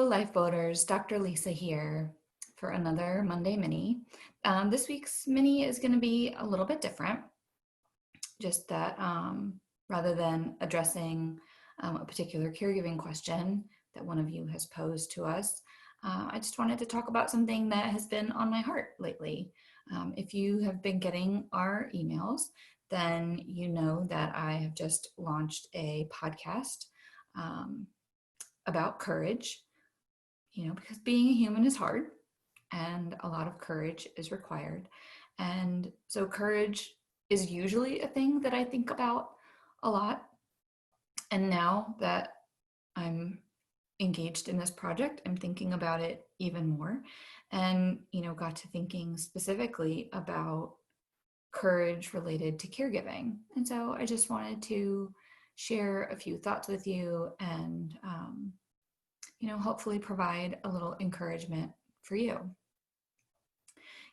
Hello, Lifeboaters. Dr. Lisa here for another Monday Mini. This week's Mini is going to be a little bit different, just that rather than addressing a particular caregiving question that one of you has posed to us, I just wanted to talk about something that has been on my heart lately. If you have been getting our emails, then you know that I have just launched a podcast about courage, because being a human is hard and a lot of courage is required. And so courage is usually a thing that I think about a lot. And now that I'm engaged in this project, I'm thinking about it even more, and, got to thinking specifically about courage related to caregiving. And so I just wanted to share a few thoughts with you and, hopefully provide a little encouragement for you.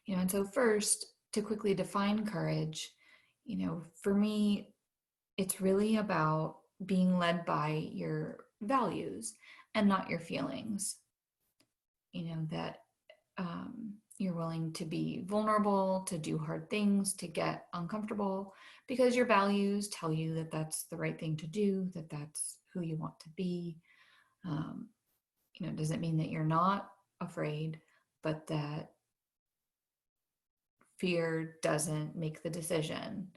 And so first, to quickly define courage, for me, it's really about being led by your values and not your feelings. That you're willing to be vulnerable, to do hard things, to get uncomfortable, because your values tell you that that's the right thing to do, that that's who you want to be. It doesn't mean that you're not afraid, but that fear doesn't make the decision,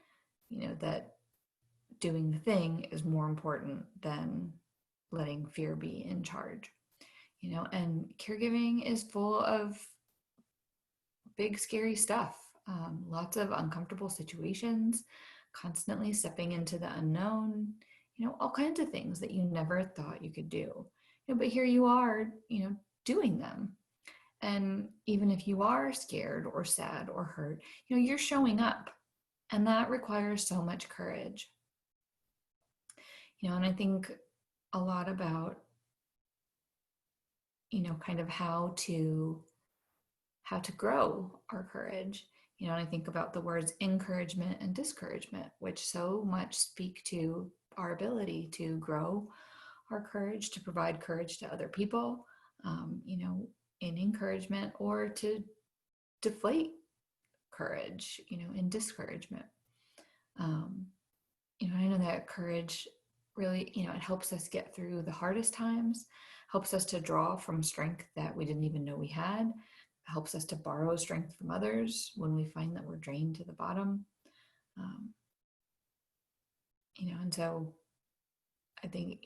that doing the thing is more important than letting fear be in charge. And caregiving is full of big, scary stuff, lots of uncomfortable situations, constantly stepping into the unknown, all kinds of things that you never thought you could do. But here you are, doing them. And even if you are scared or sad or hurt, you're showing up, and that requires so much courage. And I think a lot about, kind of how to grow our courage. And I think about the words encouragement and discouragement, which so much speak to our ability to grow our courage, to provide courage to other people, in encouragement, or to deflate courage, in discouragement. I know that courage really, it helps us get through the hardest times, helps us to draw from strength that we didn't even know we had, helps us to borrow strength from others when we find that we're drained to the bottom. And so I think,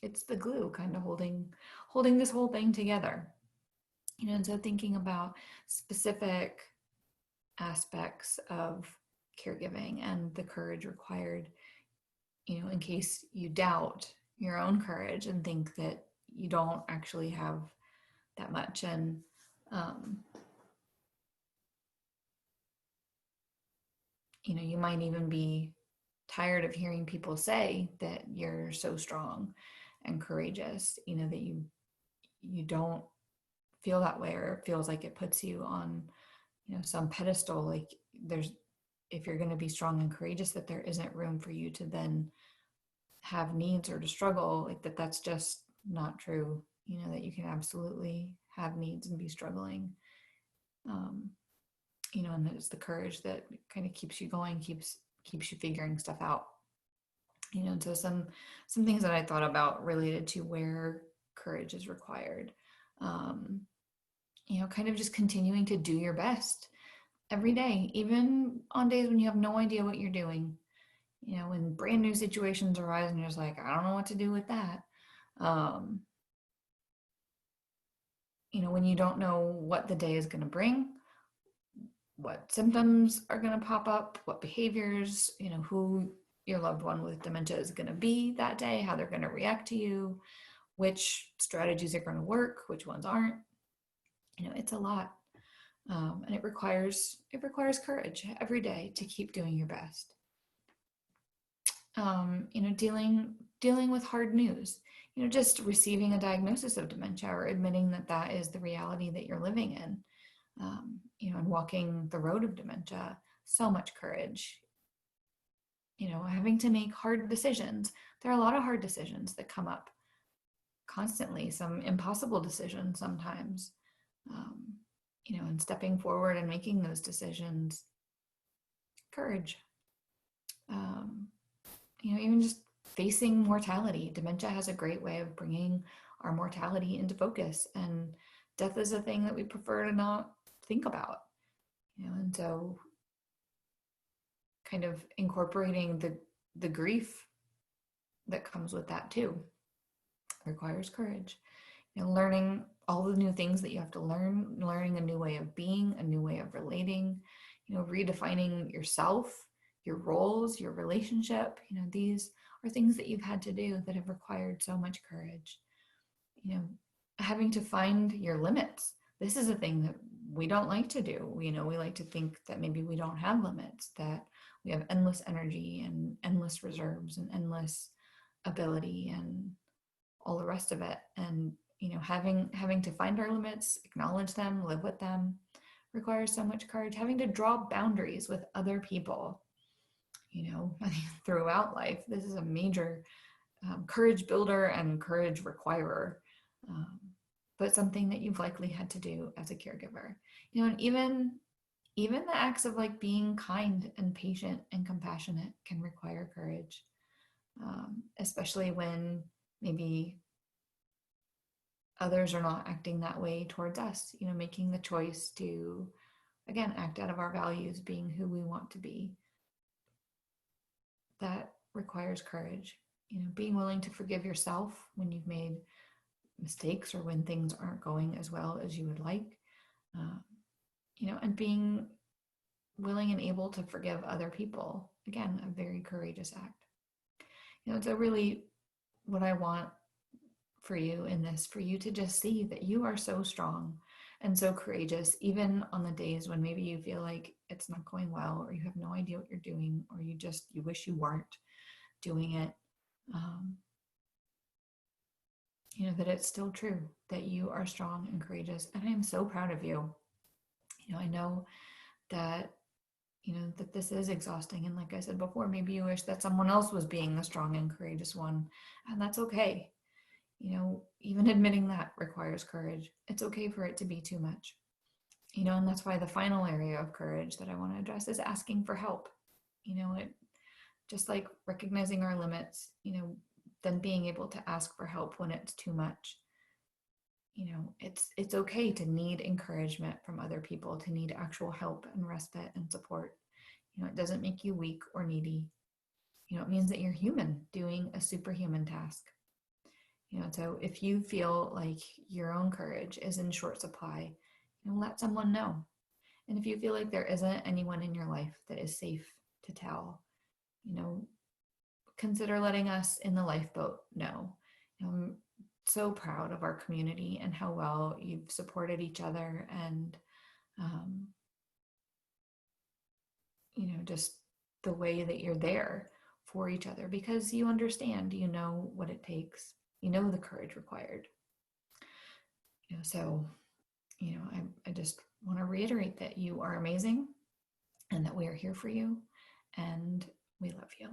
it's the glue kind of holding this whole thing together. And so thinking about specific aspects of caregiving and the courage required, in case you doubt your own courage and think that you don't actually have that much. And you might even be tired of hearing people say that you're so strong and courageous, that you don't feel that way, or it feels like it puts you on, some pedestal, like if you're going to be strong and courageous, that there isn't room for you to then have needs or to struggle, like that's just not true. That you can absolutely have needs and be struggling. And that it's the courage that kind of keeps you going, keeps you figuring stuff out. And so some things that I thought about related to where courage is required. Kind of just continuing to do your best every day, even on days when you have no idea what you're doing. When brand new situations arise and you're just like, I don't know what to do with that. When you don't know what the day is going to bring, what symptoms are going to pop up, what behaviors, who your loved one with dementia is going to be that day, how they're going to react to you, which strategies are going to work, which ones aren't. It's a lot. And it requires courage every day to keep doing your best. Dealing with hard news, just receiving a diagnosis of dementia, or admitting that that is the reality that you're living in, and walking the road of dementia, so much courage. Having to make hard decisions. There are a lot of hard decisions that come up constantly, some impossible decisions sometimes, um, and stepping forward and making those decisions. Courage. Um, even just facing mortality. Dementia has a great way of bringing our mortality into focus, and death is a thing that we prefer to not think about. And so kind of incorporating the grief that comes with that too requires courage. Learning all the new things that you have to learn, learning a new way of being, a new way of relating, redefining yourself, your roles, your relationship. These are things that you've had to do that have required so much courage. Having to find your limits. This is a thing that we don't like to do. We like to think that maybe we don't have limits, that we have endless energy and endless reserves and endless ability and all the rest of it. And having to find our limits, acknowledge them, live with them requires so much courage. Having to draw boundaries with other people, throughout life, this is a major courage builder and courage requirer, but something that you've likely had to do as a caregiver. And even the acts of like being kind and patient and compassionate can require courage, especially when maybe others are not acting that way towards us. Making the choice to, again, act out of our values, being who we want to be. That requires courage. Being willing to forgive yourself when you've made mistakes or when things aren't going as well as you would like, and being willing and able to forgive other people. Again, a very courageous act. So really what I want for you in this, for you to just see that you are so strong and so courageous, even on the days when maybe you feel like it's not going well, or you have no idea what you're doing, or you wish you weren't doing it. That it's still true that you are strong and courageous. And I am so proud of you. I know that, that this is exhausting. And like I said before, maybe you wish that someone else was being the strong and courageous one, and that's okay. Even admitting that requires courage. It's okay for it to be too much. And that's why the final area of courage that I want to address is asking for help. It just like recognizing our limits, then being able to ask for help when it's too much. It's okay to need encouragement from other people, to need actual help and respite and support. It doesn't make you weak or needy. It means that you're human doing a superhuman task. So if you feel like your own courage is in short supply, let someone know. And if you feel like there isn't anyone in your life that is safe to tell, consider letting us in the lifeboat know. I'm so proud of our community and how well you've supported each other, and just the way that you're there for each other, because you understand, what it takes, the courage required. So I just want to reiterate that you are amazing and that we are here for you and we love you.